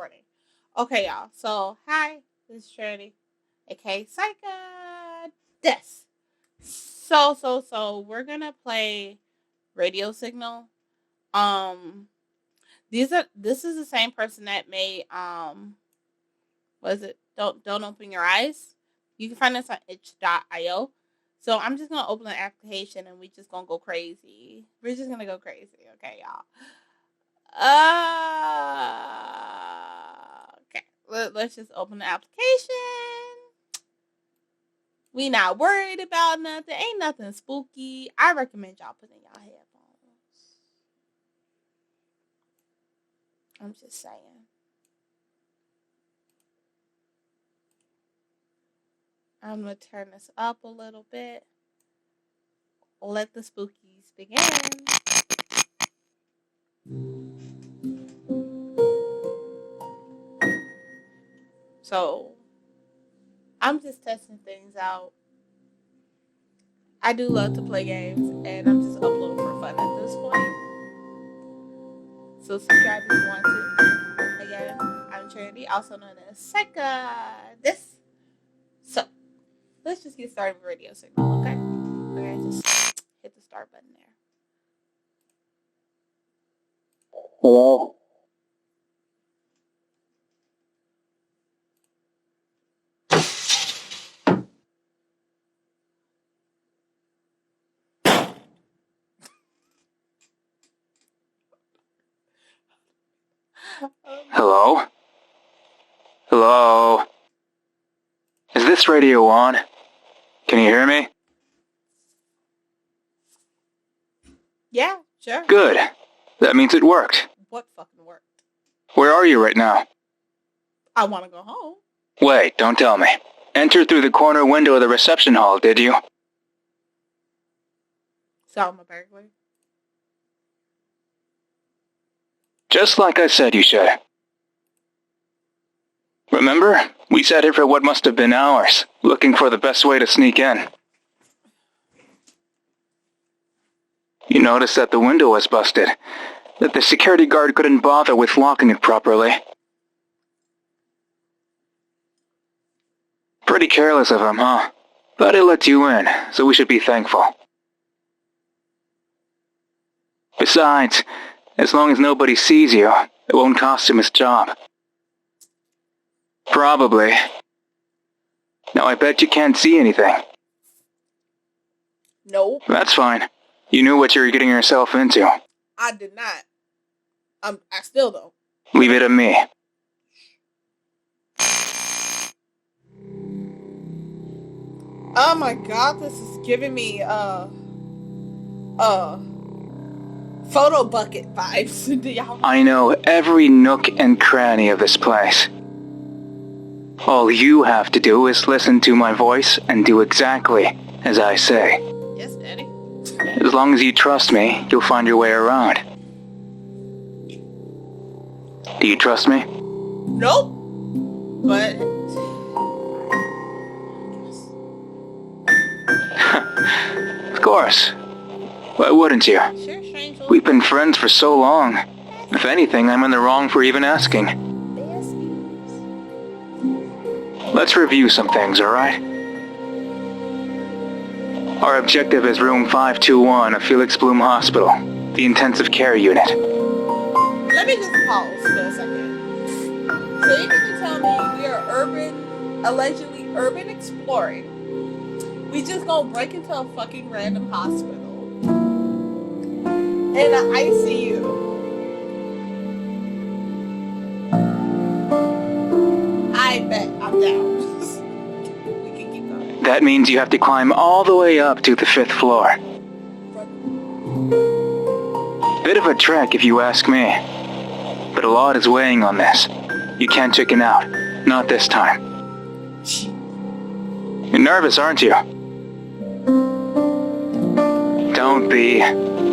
recording. Okay, y'all. So, hi, this is Trinity, aka Psycho. This. So, we're gonna play Radio.Signal. This is the same person that made what is it? Don't open your eyes. You can find this on itch.io. So I'm just gonna open the application and we just gonna go crazy. We're just gonna go crazy, okay, y'all. Okay. Let's just open the application. We not worried about nothing. Ain't nothing spooky. I recommend y'all putting y'all headphones. I'm just saying. I'm going to turn this up a little bit. Let the spookies begin. So, I'm just testing things out. I do love to play games, and I'm just uploading for fun at this point. So, subscribe if you want to. Again, I'm Trinity, also known as Psycho. So, let's just get started with Radio.Signal, okay? Okay, just hit the start button there. Hello? Hello? Hello? Is this radio on? Can you hear me? Yeah, sure. Good. That means it worked. What fucking worked? Where are you right now? I want to go home. Wait, don't tell me. Entered through the corner window of the reception hall, did you? So I'm a burglar. Just like I said you should. Remember? We sat here for what must have been hours, looking for the best way to sneak in. You noticed that the window was busted, that the security guard couldn't bother with locking it properly. Pretty careless of him, huh? But he let you in, so we should be thankful. Besides, as long as nobody sees you, it won't cost him his job. Probably. Now I bet you can't see anything. Nope. That's fine. You knew what you were getting yourself into. I did not. I still don't. Leave it to me. Oh my god, this is giving me photo bucket vibes. Do y'all? I know every nook and cranny of this place. All you have to do is listen to my voice and do exactly as I say. Yes, Daddy. As long as you trust me, you'll find your way around. Do you trust me? Nope. But Of course. Why wouldn't you? sure, strange. We've been friends for so long. If anything, I'm in the wrong for even asking. Let's review some things, alright? Our objective is room 521 of Felix Bloom Hospital, the intensive care unit. Let me just pause for a second. So you mean to tell me we are allegedly urban exploring. We just gonna break into a fucking random hospital. In an ICU. I bet I'm down. We can keep going. That means you have to climb all the way up to the 5th floor. Bit of a trek if you ask me. But a lot is weighing on this. You can't chicken out. Not this time. You're nervous, aren't you? Don't be.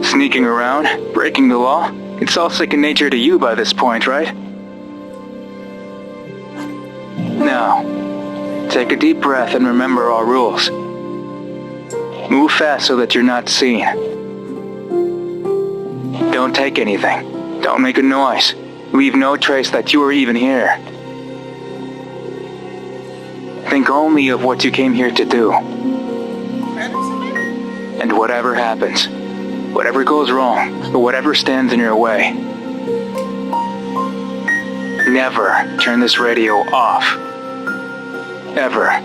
Sneaking around, breaking the law. It's all second nature to you by this point, right? Now, take a deep breath and remember our rules. Move fast so that you're not seen. Don't take anything. Don't make a noise. Leave no trace that you were even here. Think only of what you came here to do. And whatever happens, whatever goes wrong, or whatever stands in your way, never turn this radio off. Ever.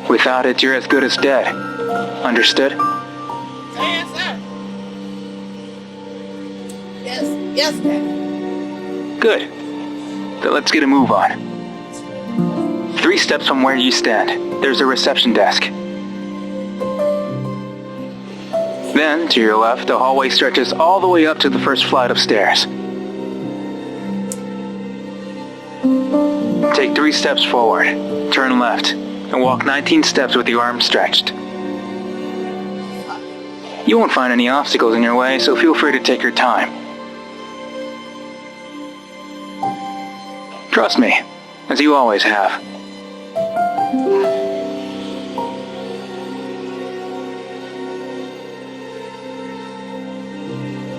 Without it, you're as good as dead. Understood? Yes, sir. Yes, Dad. Good. Then let's get a move on. 3 steps from where you stand, there's a reception desk. Then, to your left, the hallway stretches all the way up to the first flight of stairs. Take 3 steps forward, turn left, and walk 19 steps with your arms stretched. You won't find any obstacles in your way, so feel free to take your time. Trust me, as you always have.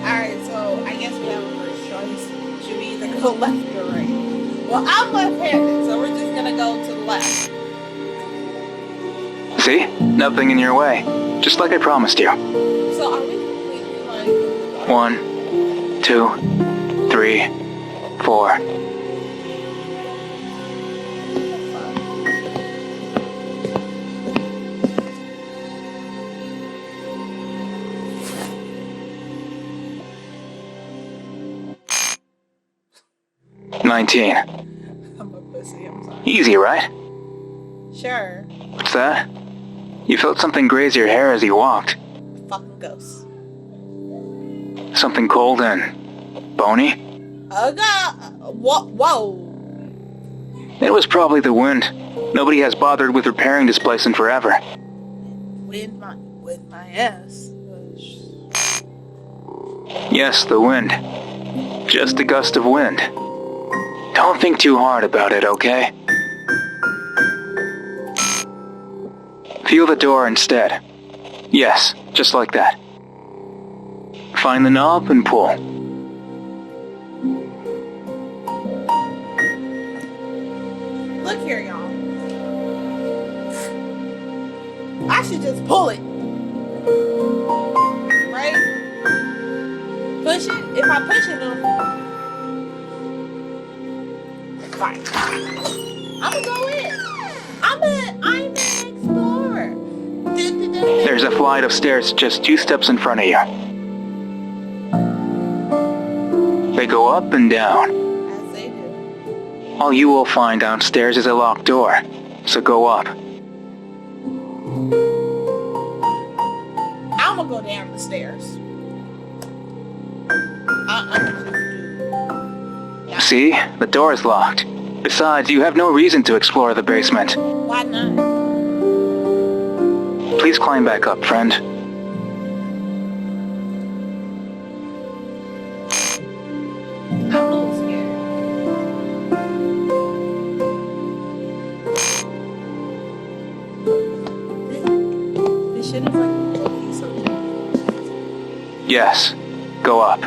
Alright, so I guess we have a first choice. Should we either go left or right? Well, I'm left-handed, so we're just gonna go to the left. See? Nothing in your way. Just like I promised you. So are we completely like... 1, 2, 3, 4. $19. I'm a pussy, I'm sorry. Easy, right? Sure. What's that? You felt something graze your hair as you walked. Fucking ghost. Something cold and bony? Whoa. It was probably the wind. Nobody has bothered with repairing this place in forever. With my ass. Yes, the wind. Just a gust of wind. Don't think too hard about it, okay? Feel the door instead. Yes, just like that. Find the knob and pull. Look here, y'all. I should just pull it. Right? Push it? If I push it, it'll... Fine. I'm gonna go in. I'm an explorer. There's a flight of stairs just 2 steps in front of you. They go up and down. As they do. All you will find downstairs is a locked door, so go up. I'm gonna go down the stairs. See? The door is locked. Besides, you have no reason to explore the basement. Why not? Please climb back up, friend. I'm a little scared. This shit is like something. Yes. Go up.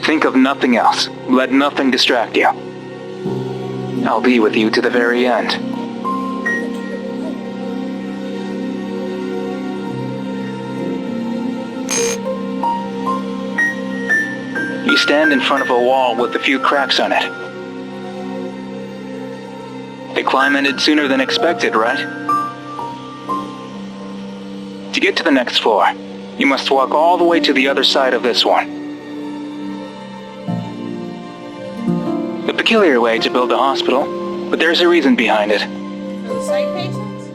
Think of nothing else. Let nothing distract you. I'll be with you to the very end. You stand in front of a wall with a few cracks on it. The climb ended sooner than expected, right? To get to the next floor, you must walk all the way to the other side of this one. A peculiar way to build a hospital, but there's a reason behind it. For the sight patients?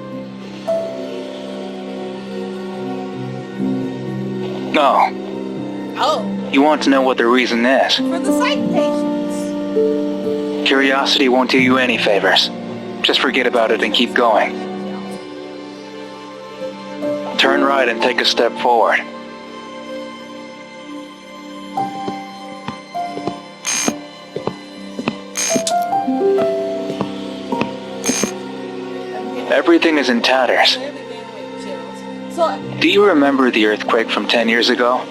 No. Oh. You want to know what the reason is. For the sight patients. Curiosity won't do you any favors. Just forget about it and keep going. Turn right and take a step forward. Everything is in tatters. So, Do you remember the earthquake from 10 years ago?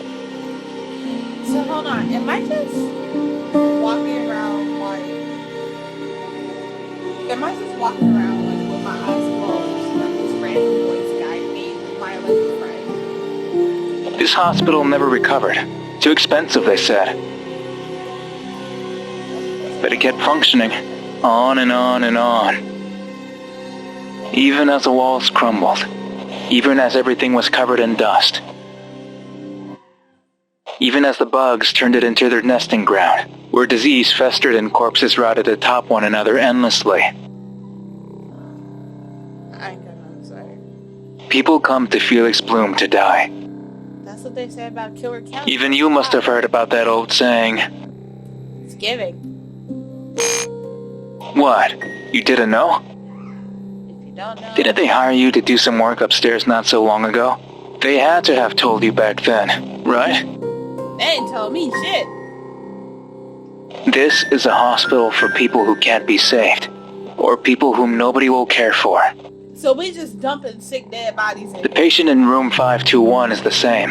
hold on. Am I just walking Am I just walking around like with my eyes closed and this random voice guiding me, my electric friend? This hospital never recovered. Too expensive, they said. But it kept functioning. On and on and on. Even as the walls crumbled. Even as everything was covered in dust. Even as the bugs turned it into their nesting ground, where disease festered and corpses rotted atop one another endlessly. I ain't got nothing to say. People come to Felix Bloom to die. That's what they say about Killer County. Even you must have heard about that old saying. It's giving. What? You didn't know? If you don't know. Didn't they hire you to do some work upstairs not so long ago? They had to have told you back then, right? They ain't told me shit. This is a hospital for people who can't be saved. Or people whom nobody will care for. So we just dumping sick dead bodies in. The patient in room 521 is the same.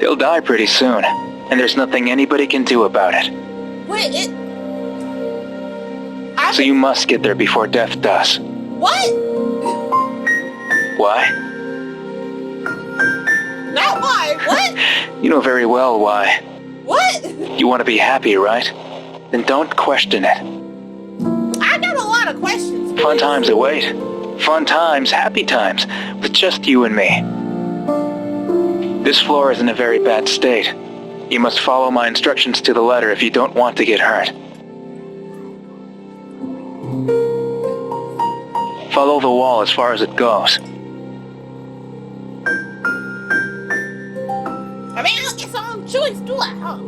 He'll die pretty soon, and there's nothing anybody can do about it. Wait, So you must get there before death does. What? Why? Not why. What? You know very well why. What? You want to be happy, right? Then don't question it. I got a lot of questions. Please. Fun times await. Fun times, happy times, with just you and me. This floor is in a very bad state. You must follow my instructions to the letter if you don't want to get hurt. Follow the wall as far as it goes. I mean, look, it's our own choice. Do it, huh?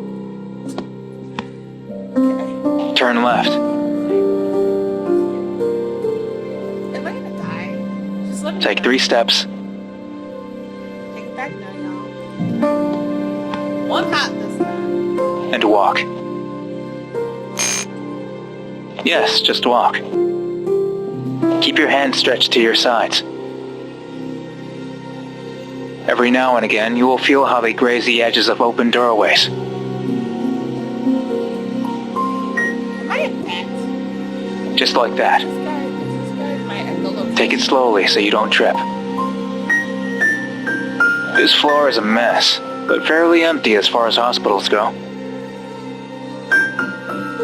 Okay. Turn left. Am I gonna die? Just let me Take die. 3 steps. Take it back now, y'all. One hot this time. And walk. Yes, just walk. Keep your hands stretched to your sides. Every now and again, you will feel how they graze the edges of open doorways. Am I a pet? Just like that. This guy is my echolocate. Take it slowly so you don't trip. This floor is a mess, but fairly empty as far as hospitals go.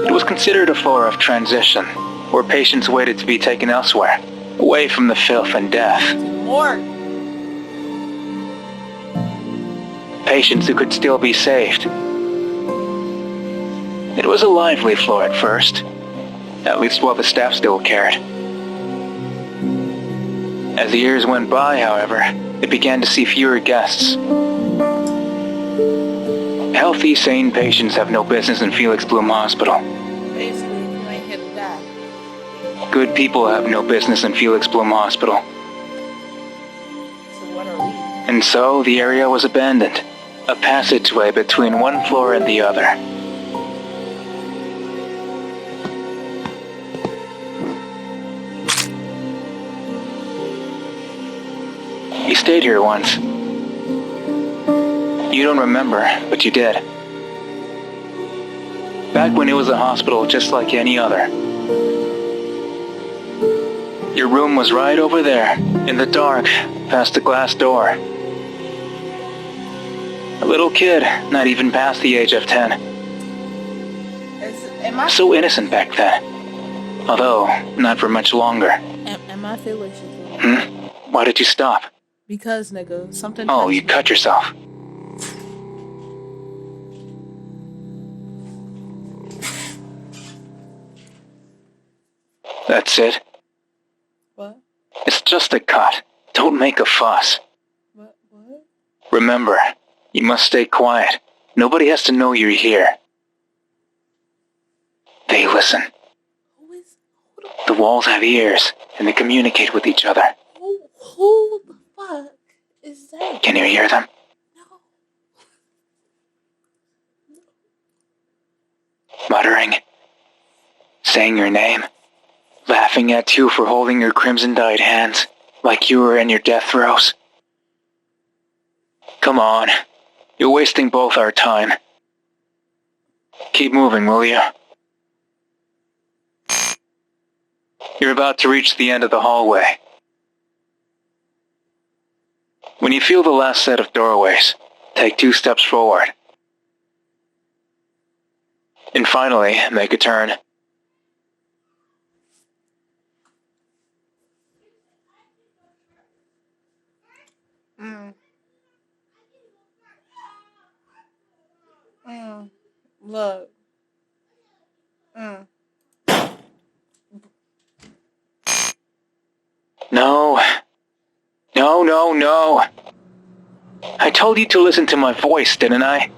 It was considered a floor of transition, where patients waited to be taken elsewhere, away from the filth and death. More. Patients who could still be saved. It was a lively floor at first, at least while the staff still cared. As the years went by, however, it began to see fewer guests. Healthy, sane patients have no business in Felix Bloom Hospital. Basically, if you ain't here to die. Good people have no business in Felix Bloom Hospital. So what are we? And so the area was abandoned, a passageway between one floor and the other. You stayed here once. You don't remember, but you did. Back when it was a hospital just like any other. Your room was right over there, in the dark, past the glass door. A little kid, not even past the age of 10. Am I So innocent back then. Although, not for much longer. Am I Felix? Why did you stop? Because, nigga, something. Oh, you cut yourself. That's it. What? It's just a cut. Don't make a fuss. What? Remember, you must stay quiet. Nobody has to know you're here. They listen. Who The walls have ears, and they communicate with each other. Who the fuck is that? Can you hear them? No. Muttering. Saying your name. Laughing at you for holding your crimson-dyed hands, like you were in your death throes. Come on. You're wasting both our time. Keep moving, will you? You're about to reach the end of the hallway. When you feel the last set of doorways, take 2 steps forward. And finally, make a turn. Look. No. No, no, no. I told you to listen to my voice, didn't I?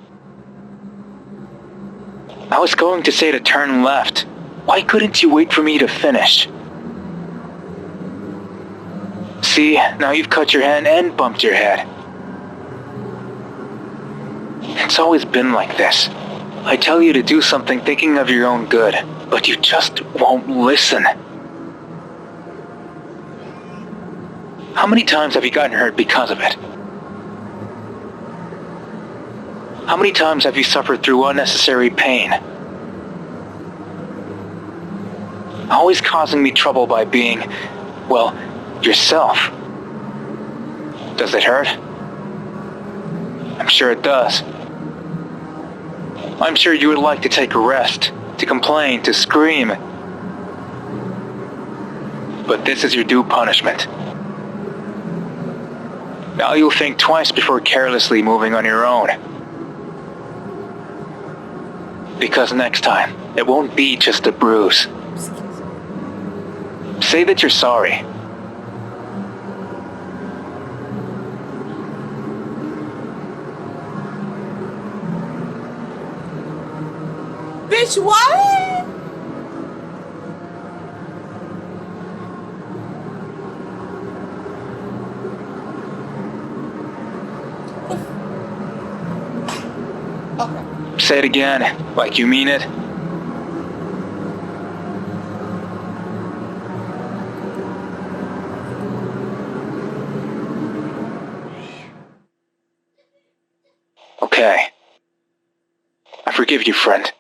I was going to say to turn left. Why couldn't you wait for me to finish? See, now you've cut your hand and bumped your head. It's always been like this. I tell you to do something thinking of your own good, but you just won't listen. How many times have you gotten hurt because of it? How many times have you suffered through unnecessary pain? Always causing me trouble by being, well, yourself. Does it hurt? I'm sure it does. I'm sure you would like to take a rest, to complain, to scream. But this is your due punishment. Now you'll think twice before carelessly moving on your own. Because next time, it won't be just a bruise. Say that you're sorry. Bitch, what? Okay. Say it again, like you mean it. Okay. I forgive you, friend.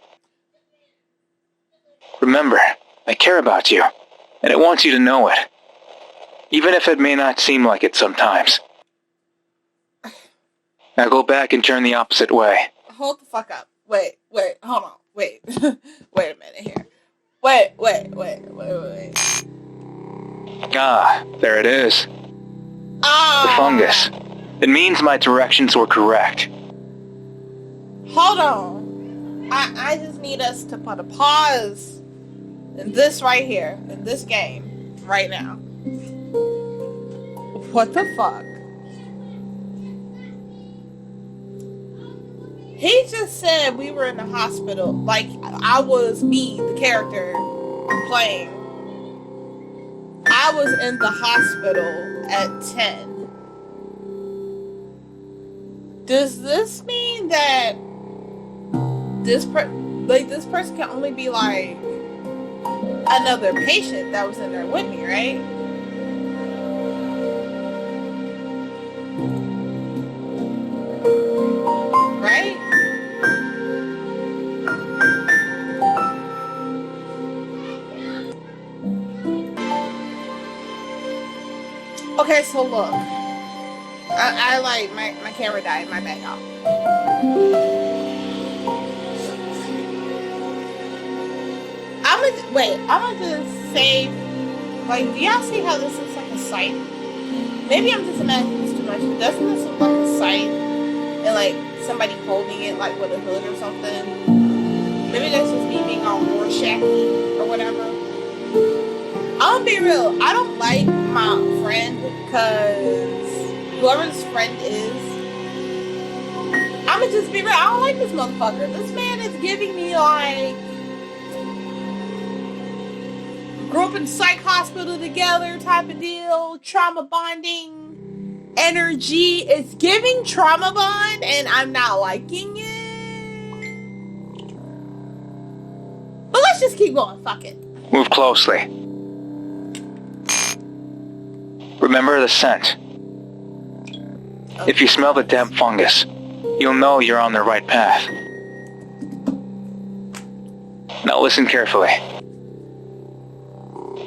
Remember, I care about you, and I want you to know it. Even if it may not seem like it sometimes. Now go back and turn the opposite way. Hold the fuck up. Wait, hold on. Wait. Wait a minute here. Wait. Ah, there it is. Ah. The fungus. It means my directions were correct. Hold on. I just need us to put a pause in this right here, in this game, right now. What the fuck? He just said we were in the hospital. Like, I was me, the character playing. I was in the hospital at 10. Does this mean that this person can only be like another patient that was in there with me, right? Right? Okay, so look. I like my camera died, my bad, y'all. I'm gonna just say, like, do y'all see how this looks like a site? Maybe I'm just imagining this too much, but doesn't this look like a site? And like somebody holding it like with a hood or something? Maybe that's just me being all Rorschach-y or whatever. I'm gonna be real, I don't like my friend because whoever this friend is, I'ma just be real, I don't like this motherfucker. This man is giving me like grew up in psych hospital together type of deal, trauma bonding energy. It's giving trauma bond and I'm not liking it. But let's just keep going, fuck it. Move closely. Remember the scent. Okay. If you smell the damp fungus, you'll know you're on the right path. Now listen carefully.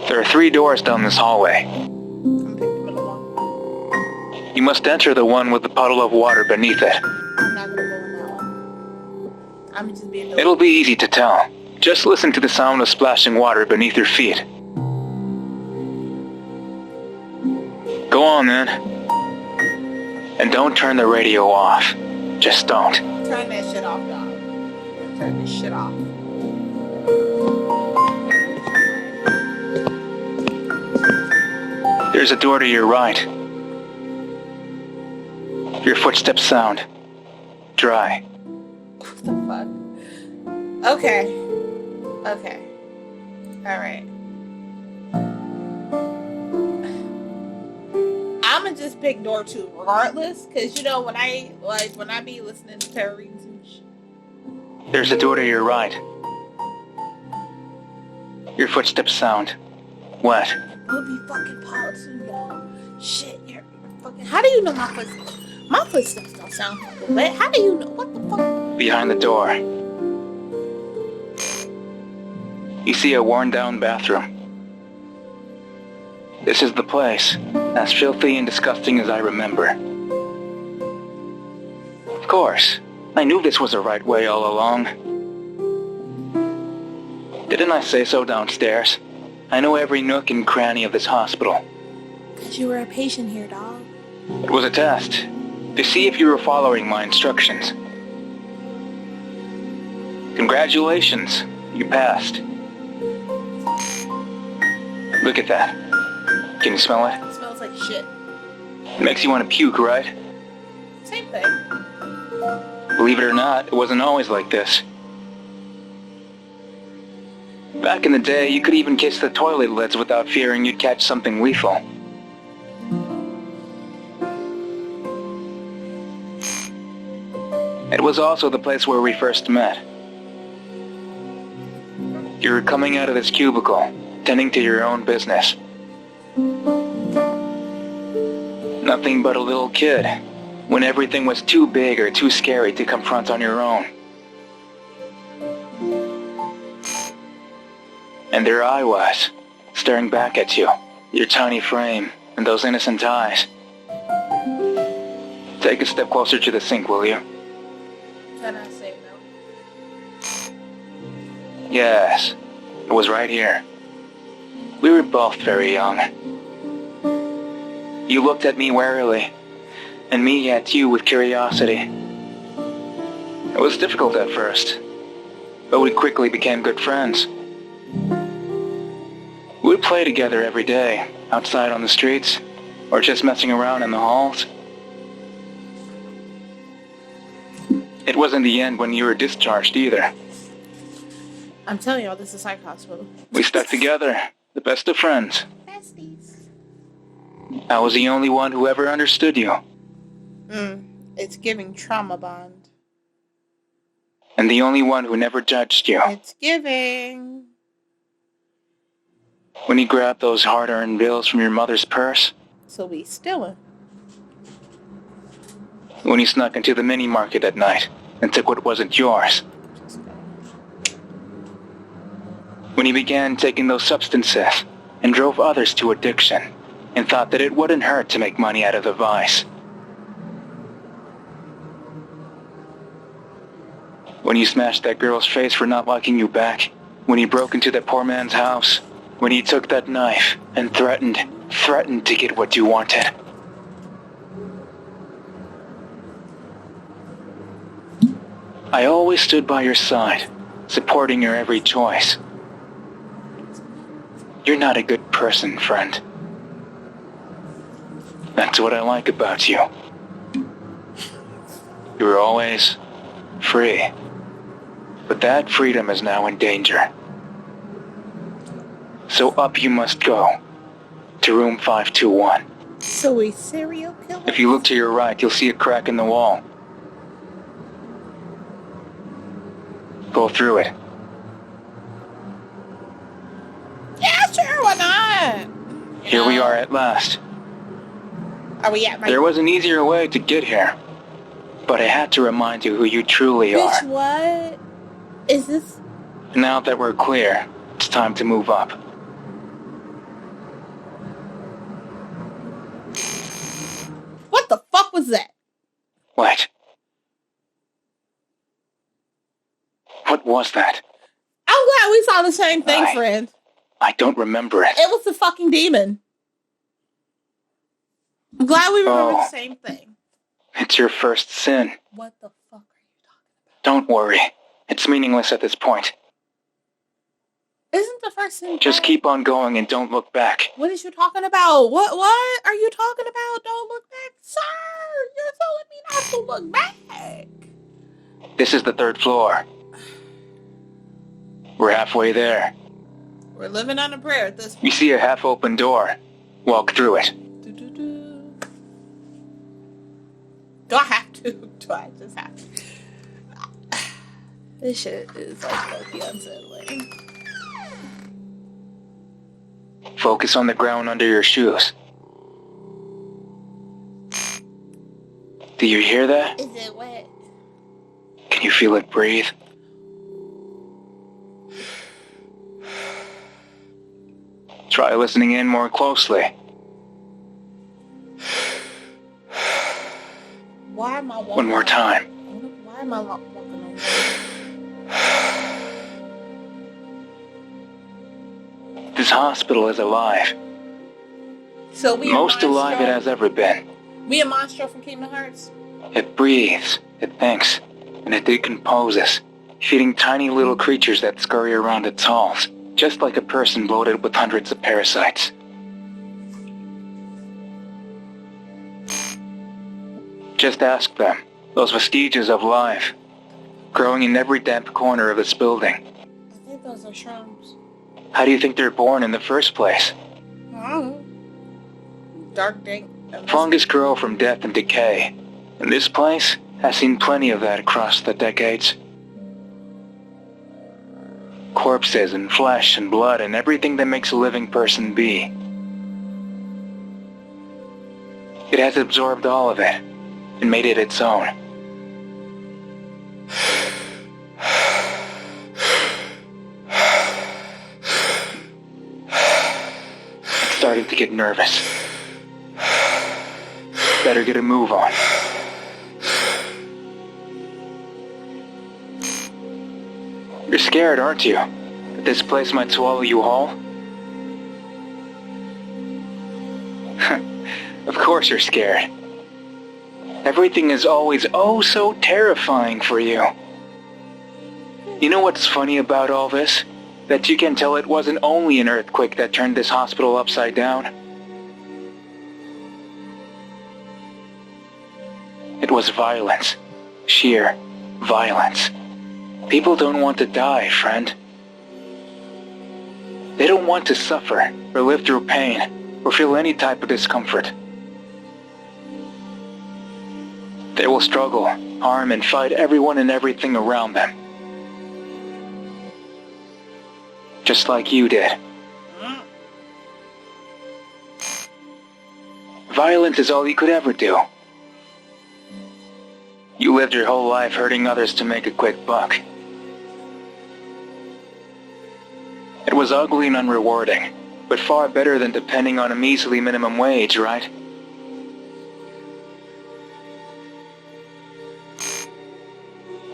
There are 3 doors down this hallway. I'm picking the middle one. You must enter the one with the puddle of water beneath it. I'm not gonna go in that one. I'm just being It'll be easy to tell. Just listen to the sound of splashing water beneath your feet. Go on then. And don't turn the radio off. Just don't. Turn that shit off, dog. Turn this shit off. There's a door to your right. Your footsteps sound dry. What the fuck? Okay. Okay. Alright. I'ma just pick door 2 regardless, cause you know when I be listening to tarot readings and shit. There's a door to your right. Your footsteps sound wet. It'll be fucking Paul too, y'all. Shit, you're fucking. How do you know my footsteps? My footsteps don't sound fucking wet. How do you know? What the fuck? Behind the door, you see a worn-down bathroom. This is the place, as filthy and disgusting as I remember. Of course, I knew this was the right way all along. Didn't I say so downstairs? I know every nook and cranny of this hospital. Cause you were a patient here, dog. It was a test, to see if you were following my instructions. Congratulations, you passed. Look at that. Can you smell it? It smells like shit. It makes you want to puke, right? Same thing. Believe it or not, it wasn't always like this. Back in the day, you could even kiss the toilet lids without fearing you'd catch something lethal. It was also the place where we first met. You were coming out of this cubicle, tending to your own business. Nothing but a little kid, when everything was too big or too scary to confront on your own. And there I was, staring back at you, your tiny frame, and those innocent eyes. Take a step closer to the sink, will you? Can I say no? Yes, it was right here. We were both very young. You looked at me warily, and me at you with curiosity. It was difficult at first, but we quickly became good friends. We would play together every day, outside on the streets, or just messing around in the halls. It wasn't the end when you were discharged either. I'm telling y'all, this is a psych hospital. We stuck together, the best of friends. Besties. I was the only one who ever understood you. It's giving trauma bond. And the only one who never judged you. It's giving. When you grabbed those hard-earned bills from your mother's purse. So we stealing. When you snuck into the mini-market at night and took what wasn't yours. When you began taking those substances and drove others to addiction and thought that it wouldn't hurt to make money out of the vice. When you smashed that girl's face for not liking you back. When you broke into that poor man's house. When you took that knife and threatened to get what you wanted. I always stood by your side, supporting your every choice. You're not a good person, friend. That's what I like about you. You were always free. But that freedom is now in danger. So up you must go, to room 521. So we serial killers? If you look to your right, you'll see a crack in the wall. Go through it. Yeah, sure, why not? Here we are at last. Are we at my... There was an easier way to get here, but I had to remind you who you truly are. Bitch, what? Is this... Now that we're clear, it's time to move up. was that? What? What was that? I'm glad we saw the same thing, friend. I don't remember it. It was the fucking demon. I'm glad we remember the same thing. It's your first sin. What the fuck are you talking about? Don't worry. It's meaningless at this point. Isn't the first sin Just keep on going and don't look back. What is you talking about? What are you talking about? Don't look back? Sir, you're telling me not to look back. This is the 3rd floor. We're halfway there. We're living on a prayer at this point. You see a half-open door. Walk through it. Do I have to? Do I just have to? This shit is like low-key unsettling. Focus on the ground under your shoes. Do you hear that? Is it wet? Can you feel it breathe? Try listening in more closely. Why am I walking? One more time. Why am I walking on? This hospital is alive. So we most alive it has ever been. We a monster from Kingdom Hearts? It breathes, it thinks, and it decomposes, feeding tiny little creatures that scurry around its halls, just like a person loaded with hundreds of parasites. Just ask them, those vestiges of life, growing in every damp corner of this building. I think those are shrooms. How do you think they're born in the first place? I don't know. Dark dank. Fungus grow from death and decay, and this place has seen plenty of that across the decades. Corpses and flesh and blood and everything that makes a living person be. It has absorbed all of it and made it its own. It's starting to get nervous. Better get a move on. You're scared, aren't you? That this place might swallow you whole? Of course you're scared. Everything is always oh so terrifying for you. You know what's funny about all this? That you can tell it wasn't only an earthquake that turned this hospital upside down. It was violence. Sheer violence. People don't want to die, friend. They don't want to suffer, or live through pain, or feel any type of discomfort. They will struggle, harm, and fight everyone and everything around them. Just like you did. Violence is all you could ever do. You lived your whole life hurting others to make a quick buck. It was ugly and unrewarding, but far better than depending on a measly minimum wage, right?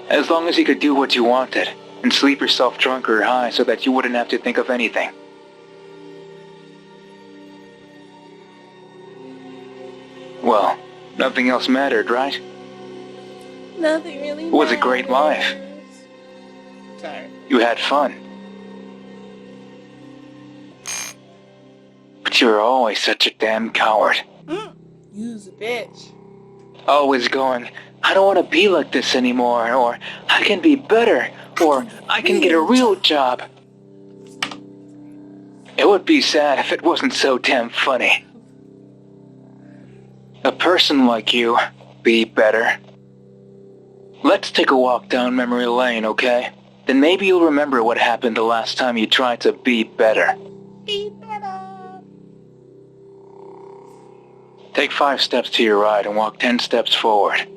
As long as you could do what you wanted, and sleep yourself drunk or high so that you wouldn't have to think of anything. Well, nothing else mattered, right? Nothing really It was a great life. Sorry. You had fun. But you were always such a damn coward. You's a bitch. Always going, I don't want to be like this anymore, or I can be better, or I can get a real job. It would be sad if it wasn't so damn funny. A person like you, be better. Let's take a walk down memory lane, okay? Then maybe you'll remember what happened the last time you tried to be better. Be better. Take 5 steps to your right and walk 10 steps forward.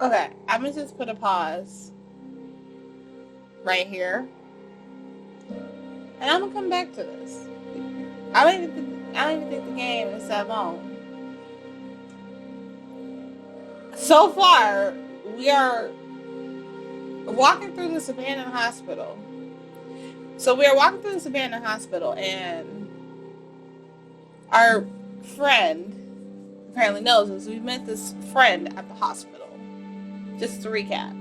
Okay, I'm gonna just put a pause right here. And I'm gonna come back to this. I don't even think the game is that long. So far, we are walking through this abandoned hospital. So we are walking through this abandoned hospital, and our friend apparently knows us. We met this friend at the hospital. Just to recap.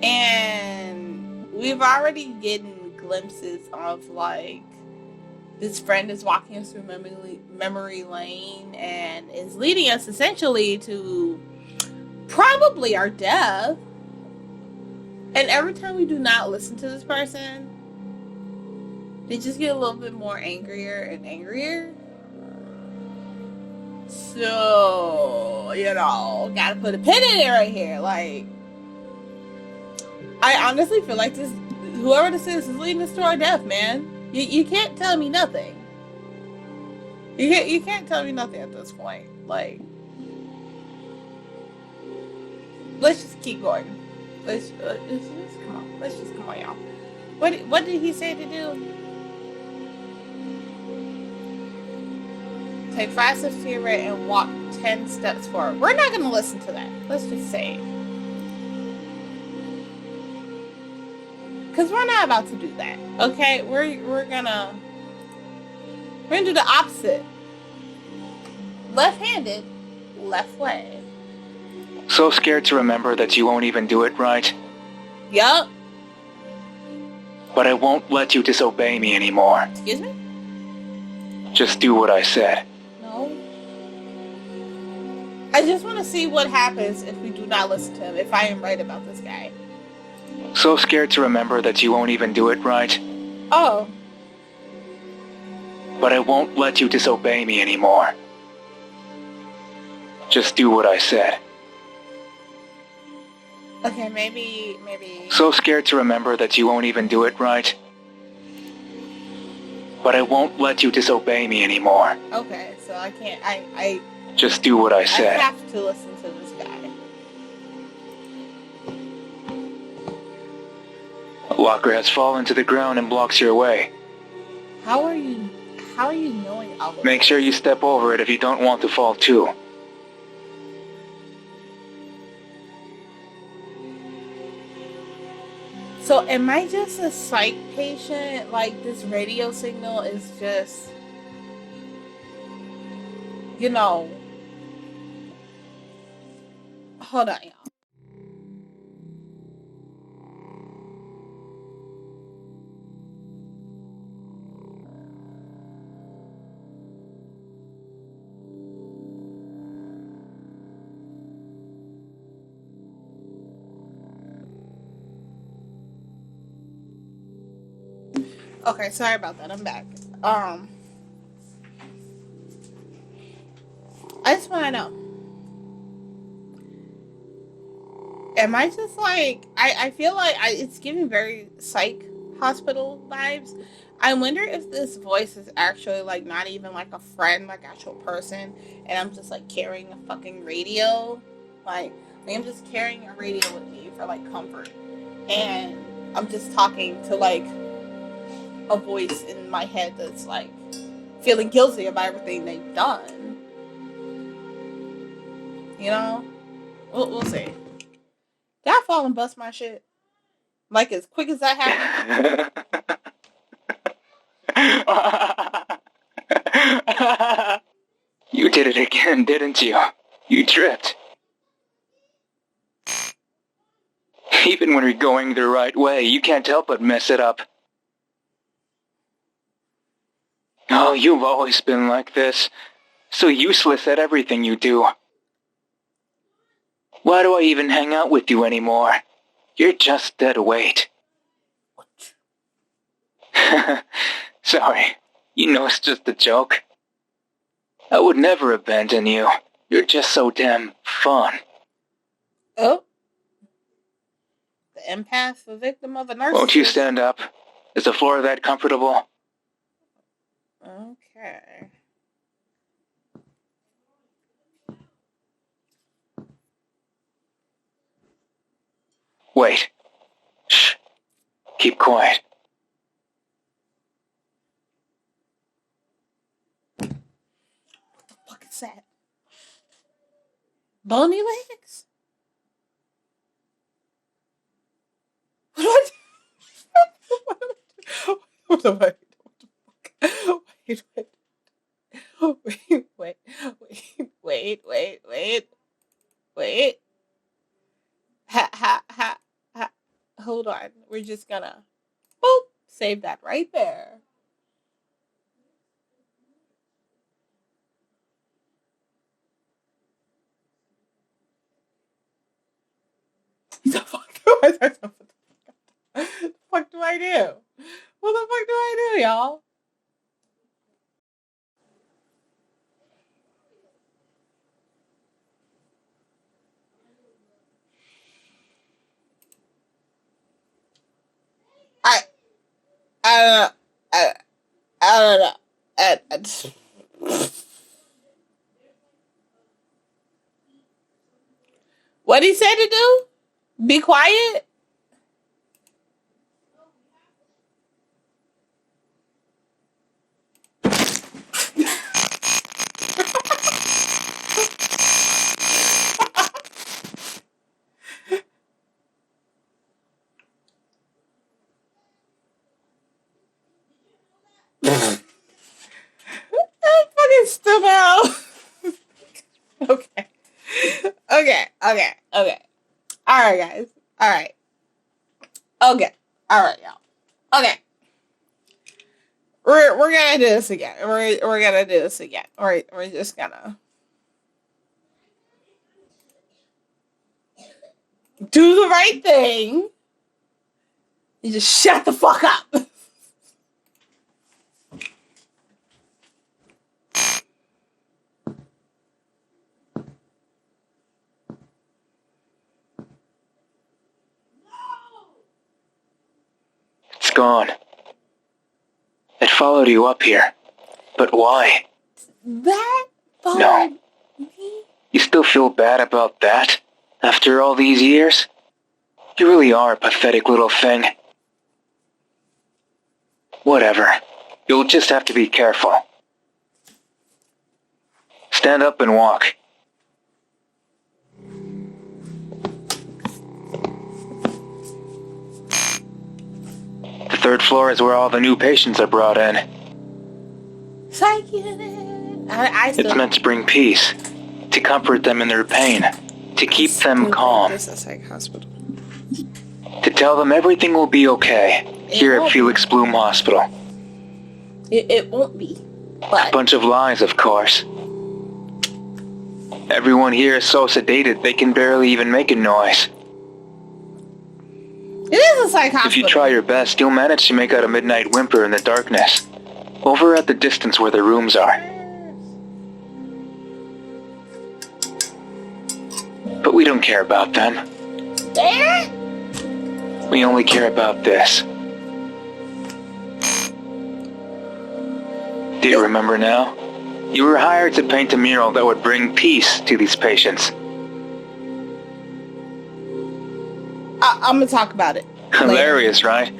And we've already gotten glimpses of, like, this friend is walking us through memory lane and is leading us essentially to probably our death. And every time we do not listen to this person, they just get a little bit more angrier and angrier. So, gotta put a pin in it right here. Like, I honestly feel like whoever this is leading us to our death, man. You can't tell me nothing. You can't tell me nothing at this point. Like, let's just keep going. Let's just come on. Let's just come on, y'all. What did he say to do? Take 5 steps to your right and walk 10 steps forward. We're not gonna listen to that. Let's just say it. Because we're not about to do that, okay? We're gonna do the opposite. Left-handed, left way. So scared to remember that you won't even do it right? Yup. But I won't let you disobey me anymore. Excuse me? Just do what I said. No. I just want to see what happens if we do not listen to him, if I am right about this guy. So scared to remember that you won't even do it right? Oh. But I won't let you disobey me anymore. Just do what I said. Okay, maybe... So scared to remember that you won't even do it right? But I won't let you disobey me anymore. Okay, so I can't... I Just do what I said. I have to listen to this guy. A locker has fallen to the ground and blocks your way. How are you knowing all of Make this? sure you step over it if you don't want to fall too. So am I just a psych patient? Like, this radio signal is just, hold on, y'all. Okay, sorry about that. I'm back. I just want to know. Am I just like... I feel like it's giving very psych hospital vibes. I wonder if this voice is actually, like, not even, like, a friend, like, actual person, and I'm just, like, carrying a fucking radio. Like I'm just carrying a radio with me for, like, comfort. And I'm just talking to, like, a voice in my head that's, like, feeling guilty about everything they've done. We'll see. Did I fall and bust my shit? Like, as quick as that happened? You did it again, didn't you? You tripped. Even when you're going the right way, you can't help but mess it up. Oh, you've always been like this. So useless at everything you do. Why do I even hang out with you anymore? You're just dead weight. Sorry. You know it's just a joke. I would never abandon you. You're just so damn fun. Oh. The empath, the victim of a narcissist. Won't you stand up? Is the floor that comfortable? Okay. Wait. Shh. Keep quiet. that? Bony legs? What? What am I? Wait, wait. Ha. Hold on. We're just gonna, boop, save that right there. The fuck do I do? The fuck do I do? What the fuck do I do, y'all? I don't know. What he said to do? Be quiet? I'm fucking stupid. Okay. Alright, guys. Alright. Okay. Alright, y'all. Okay. We're gonna do this again. We're gonna do this again. We're just gonna do the right thing. You just shut the fuck up. It's gone. It followed you up here. But why? That followed No. me? You still feel bad about that? After all these years? You really are a pathetic little thing. Whatever. You'll just have to be careful. Stand up and walk. The third floor is where all the new patients are brought in. Psych unit. I still It's meant to bring peace, to comfort them in their pain, to keep them calm, This is a psych hospital. to tell them everything will be okay here at Felix Bloom Hospital. It won't be. A But bunch of lies, of course. Everyone here is so sedated they can barely even make a noise. it is a psych hospital. If you try your best, you'll manage to make out a midnight whimper in the darkness, over at the distance where the rooms are. But we don't care about them. We only care about this. Do you remember now? You were hired to paint a mural that would bring peace to these patients. I'm gonna talk about it. Hilarious, right?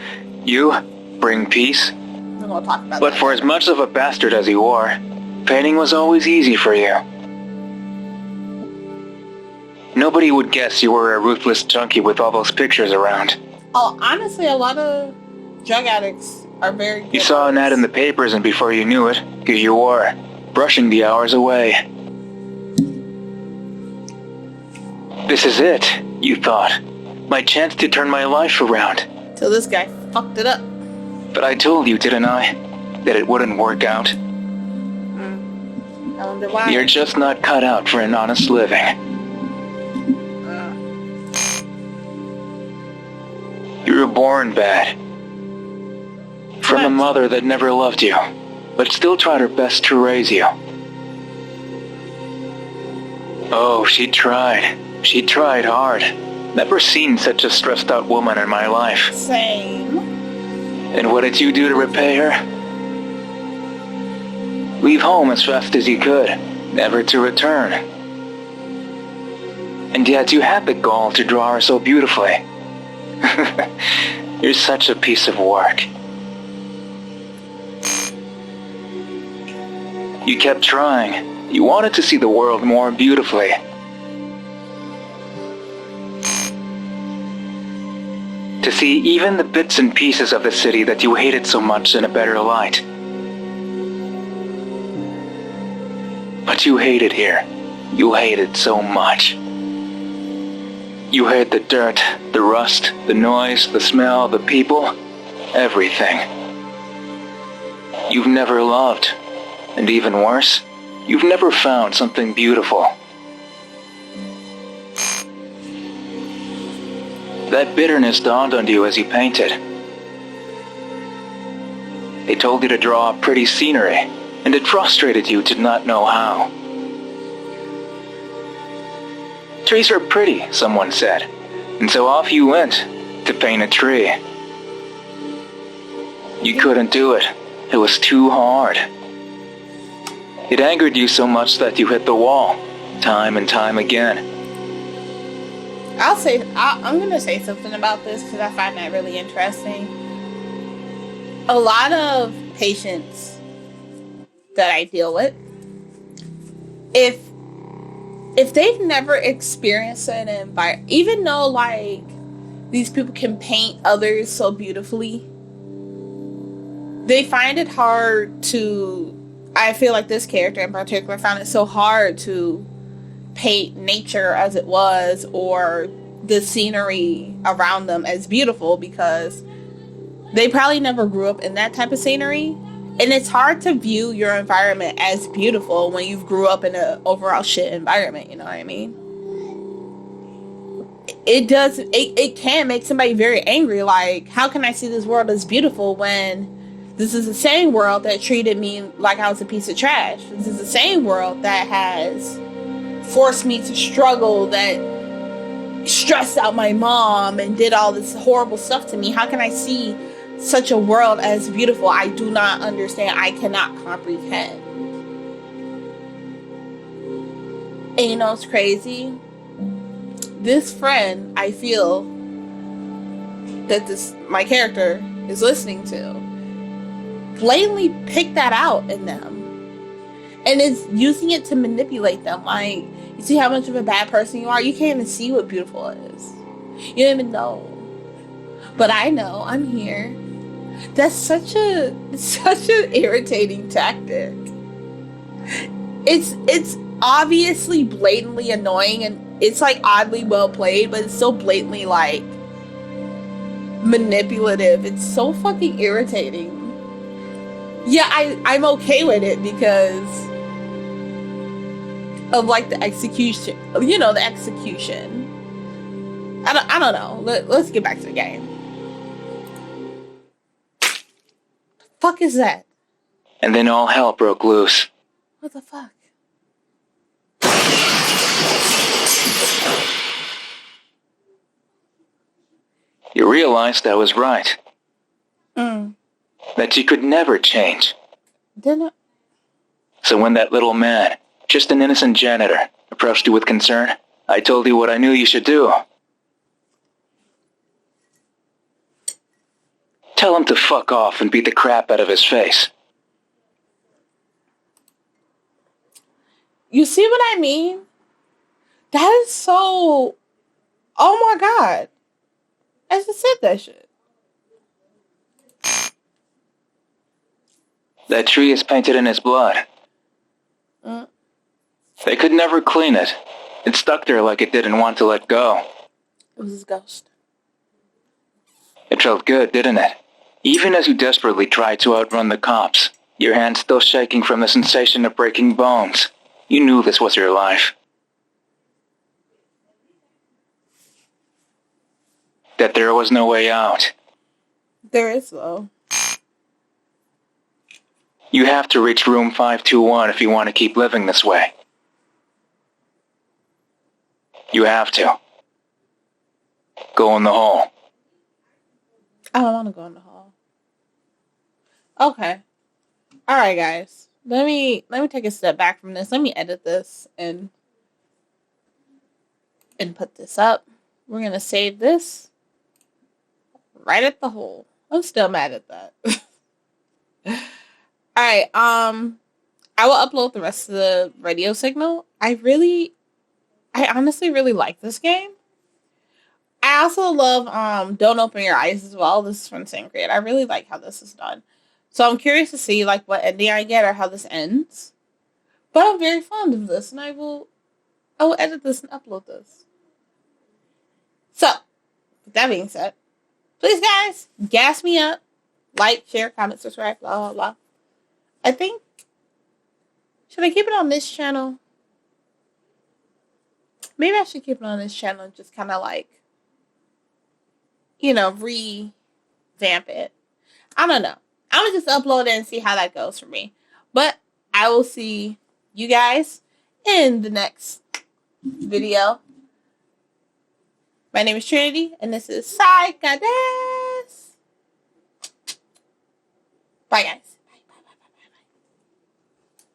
You bring peace? I'm gonna talk about But that. for as much of a bastard as you are, painting was always easy for you. Nobody would guess you were a ruthless junkie with all those pictures around. Oh, honestly, a lot of drug addicts are very good. You saw an ad in the papers, and before you knew it, here you were, brushing the hours away. This is it, you thought. My chance to turn my life around. Till this guy fucked it up. But I told you, didn't I, that it wouldn't work out? I wonder why. You're just not cut out for an honest living. You were born bad. From a mother that never loved you, but still tried her best to raise you. Oh, she tried. She tried hard. Never seen such a stressed out woman in my life. Same. And what did you do to repay her? Leave home as fast as you could, never to return. And yet you had the gall to draw her so beautifully. You're such a piece of work. You kept trying, You wanted to see the world more beautifully. To see even the bits and pieces of the city that you hated so much in a better light. But you hate it here. You hate it so much. You hate the dirt, the rust, the noise, the smell, the people, everything. You've never loved, and even worse, you've never found something beautiful. That bitterness dawned on you as you painted. They told you to draw pretty scenery, and it frustrated you to not know how. Trees are pretty, someone said, and so off you went to paint a tree. You couldn't do it. It was too hard. It angered you so much that you hit the wall, time and time again. I'm going to say something about this because I find that really interesting. A lot of patients that I deal with, if they've never experienced an environment, even though like these people can paint others so beautifully, they find it hard to, I feel like this character in particular found it so hard to paint nature as it was or the scenery around them as beautiful because they probably never grew up in that type of scenery. And it's hard to view your environment as beautiful when you've grew up in an overall shit environment, you know what I mean? It can make somebody very angry, like, how can I see this world as beautiful when this is the same world that treated me like I was a piece of trash? This is the same world that has forced me to struggle, that stressed out my mom and did all this horrible stuff to me. How can I see such a world as beautiful? I do not understand. I cannot comprehend. And you know, it's crazy. This friend, I feel that my character is listening to, blatantly picked that out in them and is using it to manipulate them. Like, you see how much of a bad person you are? You can't even see what beautiful is. You don't even know. But I know. I'm here. That's such an irritating tactic. It's obviously blatantly annoying, and it's like oddly well played, but it's so blatantly like manipulative. It's so fucking irritating. Yeah, I'm okay with it because of like the execution. You know, the execution. I don't know. Let's get back to the game. Fuck is that? And then all hell broke loose. What the fuck? You realized I was right. That you could never change. Didn't. So when that little man, just an innocent janitor, approached you with concern, I told you what I knew you should do. Tell him to fuck off and beat the crap out of his face. You see what I mean? That is so... Oh my god. I just said that shit. That tree is painted in his blood. They could never clean it. It stuck there like it didn't want to let go. It was his ghost. It felt good, didn't it? Even as you desperately tried to outrun the cops, your hands still shaking from the sensation of breaking bones. You knew this was your life. That there was no way out. There is, though. You have to reach room 521 if you want to keep living this way. You have to. Go in the hole. I don't want to go in the hall. Okay. Alright, guys. Let me take a step back from this. Let me edit this and put this up. We're gonna save this right at the hole. I'm still mad at that. Alright, I I will upload the rest of the radio signal. I honestly really like this game. I also love Don't Open Your Eyes as well. This is from the same creator. I really like how this is done. So I'm curious to see like what ending I get or how this ends. But I'm very fond of this, and I will edit this and upload this. So, with that being said, please guys, gas me up. Like, share, comment, subscribe, blah, blah, blah. I think, should I keep it on this channel? Maybe I should keep it on this channel and just kind of like, revamp it. I don't know. I'm going to just upload it and see how that goes for me. But I will see you guys in the next video. My name is Trinity, and this is Psychodesk. Bye, guys.